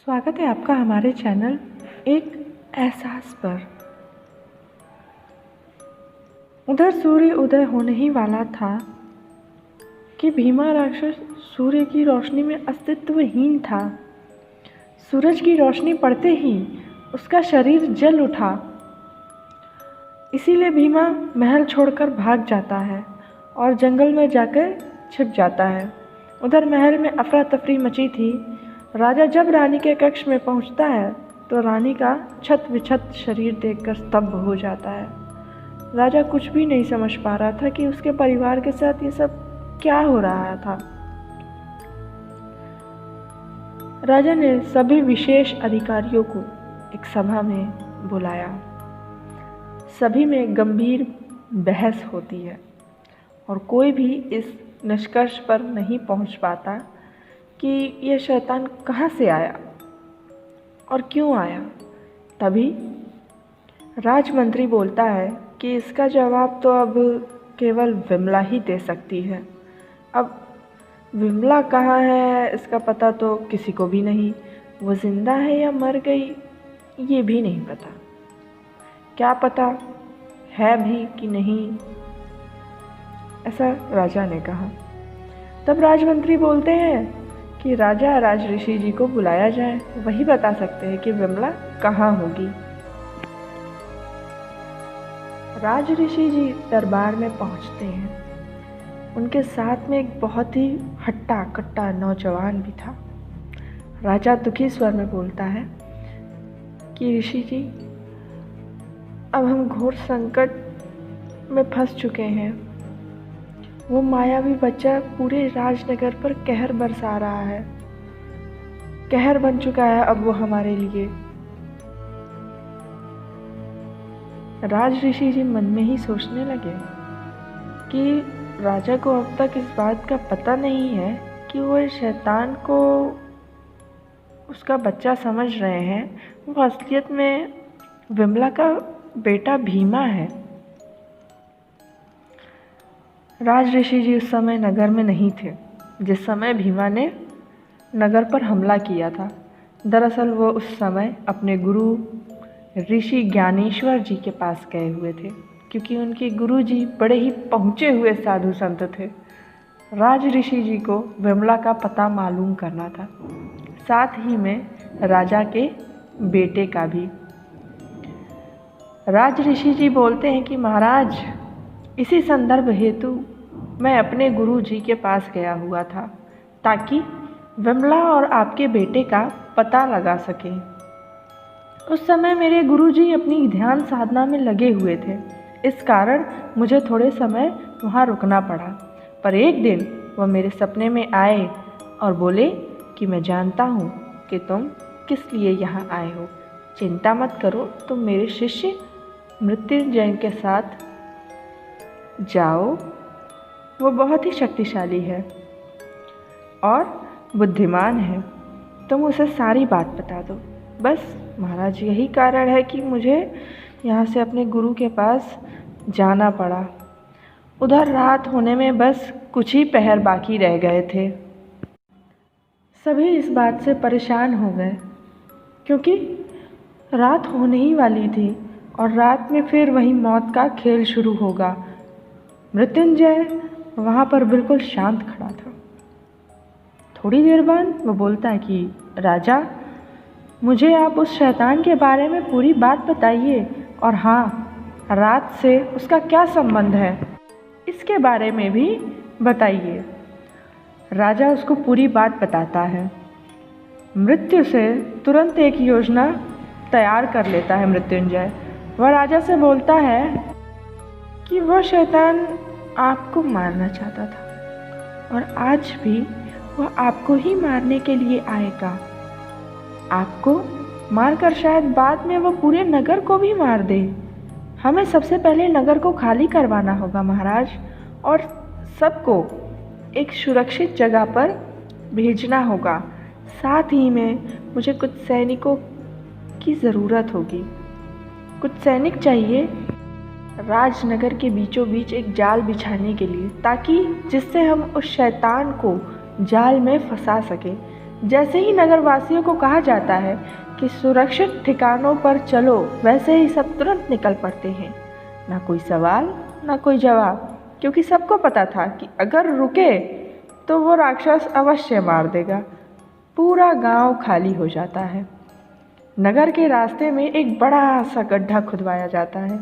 स्वागत है आपका हमारे चैनल एक एहसास पर। उधर सूर्य उदय होने ही वाला था कि भीमा राक्षस सूर्य की रोशनी में अस्तित्वहीन था। सूरज की रोशनी पड़ते ही उसका शरीर जल उठा। इसीलिए भीमा महल छोड़कर भाग जाता है और जंगल में जाकर छिप जाता है। उधर महल में अफरा तफरी मची थी। राजा जब रानी के कक्ष में पहुंचता है तो रानी का छत विछत शरीर देखकर स्तब्ध हो जाता है। राजा कुछ भी नहीं समझ पा रहा था कि उसके परिवार के साथ ये सब क्या हो रहा था। राजा ने सभी विशेष अधिकारियों को एक सभा में बुलाया। सभी में गंभीर बहस होती है और कोई भी इस निष्कर्ष पर नहीं पहुंच पाता कि यह शैतान कहाँ से आया और क्यों आया। तभी राजमंत्री बोलता है कि इसका जवाब तो अब केवल विमला ही दे सकती है। अब विमला कहाँ है इसका पता तो किसी को भी नहीं। वो जिंदा है या मर गई ये भी नहीं पता। क्या पता है भी कि नहीं, ऐसा राजा ने कहा। तब राजमंत्री बोलते हैं कि राजा राज ऋषि जी को बुलाया जाए, वही बता सकते हैं कि विमला कहाँ होगी। राज ऋषि जी दरबार में पहुंचते हैं। उनके साथ में एक बहुत ही हट्टा कट्टा नौजवान भी था। राजा दुखी स्वर में बोलता है कि ऋषि जी, अब हम घोर संकट में फंस चुके हैं। वो मायावी बच्चा पूरे राजनगर पर कहर बरसा रहा है। कहर बन चुका है अब वो हमारे लिए। राज ऋषि जी मन में ही सोचने लगे कि राजा को अब तक इस बात का पता नहीं है कि वो इस शैतान को उसका बच्चा समझ रहे हैं। वो असलियत में विमला का बेटा भीमा है। राज ऋषि जी उस समय नगर में नहीं थे जिस समय भीमा ने नगर पर हमला किया था। दरअसल वो उस समय अपने गुरु ऋषि ज्ञानेश्वर जी के पास गए हुए थे, क्योंकि उनके गुरु जी बड़े ही पहुँचे हुए साधु संत थे। राज ऋषि जी को विमला का पता मालूम करना था, साथ ही में राजा के बेटे का भी। राज ऋषि जी बोलते हैं कि महाराज, इसी संदर्भ हेतु मैं अपने गुरु जी के पास गया हुआ था ताकि विमला और आपके बेटे का पता लगा सकें। उस समय मेरे गुरु जी अपनी ध्यान साधना में लगे हुए थे, इस कारण मुझे थोड़े समय वहाँ रुकना पड़ा। पर एक दिन वह मेरे सपने में आए और बोले कि मैं जानता हूँ कि तुम किस लिए यहाँ आए हो। चिंता मत करो, तुम मेरे शिष्य मृत्युंजय के साथ जाओ। वो बहुत ही शक्तिशाली है और बुद्धिमान है। तुम उसे सारी बात बता दो। बस महाराज, यही कारण है कि मुझे यहाँ से अपने गुरु के पास जाना पड़ा। उधर रात होने में बस कुछ ही पहर बाकी रह गए थे। सभी इस बात से परेशान हो गए क्योंकि रात होने ही वाली थी और रात में फिर वही मौत का खेल शुरू होगा। मृत्युंजय वहाँ पर बिल्कुल शांत खड़ा था। थोड़ी देर बाद वो बोलता है कि राजा, मुझे आप उस शैतान के बारे में पूरी बात बताइए, और हाँ, रात से उसका क्या संबंध है इसके बारे में भी बताइए। राजा उसको पूरी बात बताता है। मृत्यु से तुरंत एक योजना तैयार कर लेता है मृत्युंजय। वह राजा से बोलता है कि वह शैतान आपको मारना चाहता था और आज भी वह आपको ही मारने के लिए आएगा। आपको मारकर शायद बाद में वह पूरे नगर को भी मार दे। हमें सबसे पहले नगर को खाली करवाना होगा महाराज, और सबको एक सुरक्षित जगह पर भेजना होगा। साथ ही में मुझे कुछ सैनिकों की ज़रूरत होगी। कुछ सैनिक चाहिए राजनगर के बीचों बीच एक जाल बिछाने के लिए, ताकि जिससे हम उस शैतान को जाल में फंसा सकें। जैसे ही नगरवासियों को कहा जाता है कि सुरक्षित ठिकानों पर चलो, वैसे ही सब तुरंत निकल पड़ते हैं। ना कोई सवाल, ना कोई जवाब, क्योंकि सबको पता था कि अगर रुके तो वो राक्षस अवश्य मार देगा। पूरा गांव खाली हो जाता है। नगर के रास्ते में एक बड़ा सा गड्ढा खुदवाया जाता है।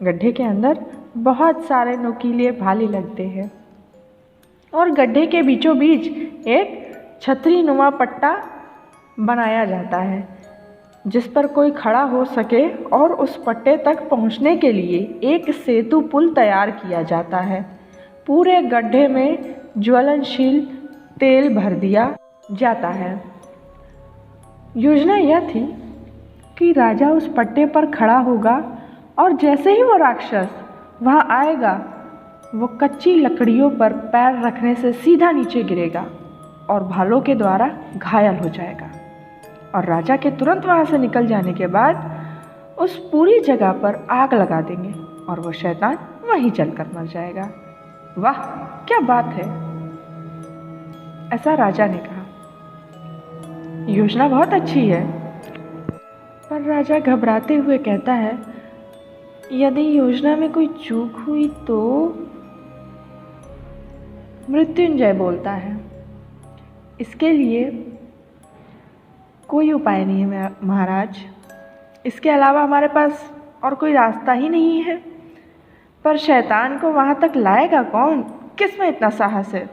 गड्ढे के अंदर बहुत सारे नुकीले भाले लगते हैं और गड्ढे के बीचों बीच एक छतरी नुमा पट्टा बनाया जाता है जिस पर कोई खड़ा हो सके, और उस पट्टे तक पहुंचने के लिए एक सेतु पुल तैयार किया जाता है। पूरे गड्ढे में ज्वलनशील तेल भर दिया जाता है। योजना यह थी कि राजा उस पट्टे पर खड़ा होगा और जैसे ही वो राक्षस वहाँ आएगा, वो कच्ची लकड़ियों पर पैर रखने से सीधा नीचे गिरेगा और भालों के द्वारा घायल हो जाएगा। और राजा के तुरंत वहाँ से निकल जाने के बाद उस पूरी जगह पर आग लगा देंगे और वो शैतान वहीं जलकर मर जाएगा। वाह, क्या बात है, ऐसा राजा ने कहा। योजना बहुत अच्छी है, पर राजा घबराते हुए कहता है, यदि योजना में कोई चूक हुई तो? मृत्युंजय बोलता है, इसके लिए कोई उपाय नहीं है महाराज। इसके अलावा हमारे पास और कोई रास्ता ही नहीं है। पर शैतान को वहाँ तक लाएगा कौन? किस में इतना साहस है?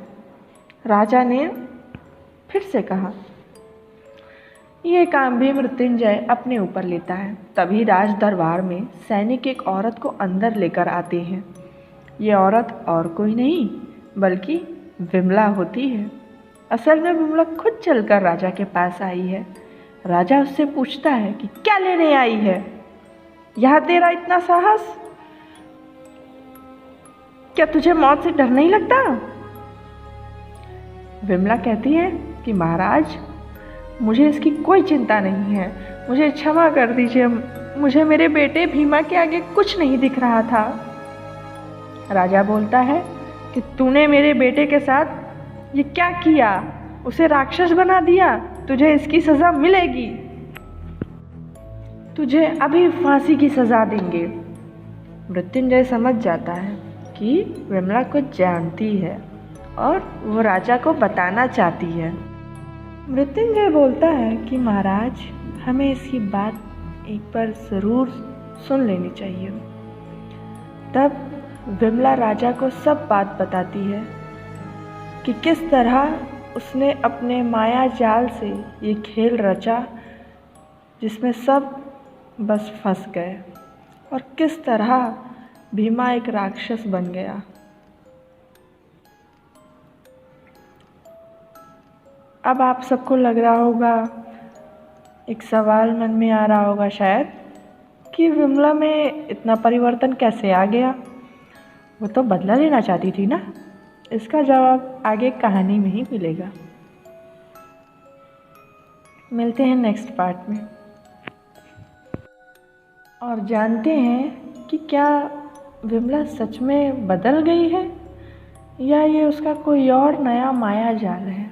राजा ने फिर से कहा। ये काम भी मृत्युंजय अपने ऊपर लेता है। तभी राज दरबार में सैनिक एक औरत को अंदर लेकर आते हैं। ये औरत और कोई नहीं बल्कि विमला होती है। असल में विमला खुद चलकर राजा के पास आई है। राजा उससे पूछता है कि क्या लेने आई है, यहाँ तेरा इतना साहस? क्या तुझे मौत से डर नहीं लगता? विमला कहती है कि महाराज, मुझे इसकी कोई चिंता नहीं है, मुझे क्षमा कर दीजिए, मुझे मेरे बेटे भीमा के आगे कुछ नहीं दिख रहा था। राजा बोलता है कि तूने मेरे बेटे के साथ ये क्या किया? उसे राक्षस बना दिया, तुझे इसकी सज़ा मिलेगी। तुझे अभी फांसी की सज़ा देंगे। मृत्युंजय समझ जाता है कि विमला कुछ जानती है और वो राजा को बताना चाहती है। मृत्युंजय बोलता है कि महाराज, हमें इसकी बात एक बार ज़रूर सुन लेनी चाहिए। तब विमला राजा को सब बात बताती है कि किस तरह उसने अपने माया जाल से ये खेल रचा जिसमें सब बस फंस गए, और किस तरह भीमा एक राक्षस बन गया। अब आप सबको लग रहा होगा, एक सवाल मन में आ रहा होगा शायद, कि विमला में इतना परिवर्तन कैसे आ गया? वो तो बदला लेना चाहती थी ना। इसका जवाब आगे कहानी में ही मिलेगा। मिलते हैं नेक्स्ट पार्ट में और जानते हैं कि क्या विमला सच में बदल गई है या ये उसका कोई और नया माया जाल है।